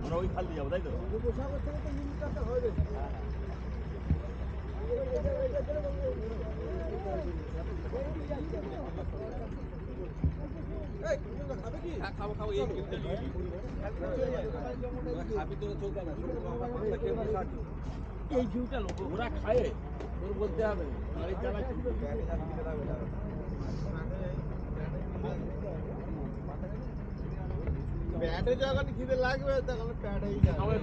আমরা ওই খাল দিয়ে যাবো, তাই তো? উপসাগর থেকে তো মিনিটটা হবে। খাবে কি? খাবো খাবো, এই খাবি তো চোখ না, এই ভিউটা লোক ওরা খায়, তোর বলতে হবে গাড়ি চালাচ্ছি প্যাডে যখন খিদে লাগবে তখন প্যাডেই যাবে।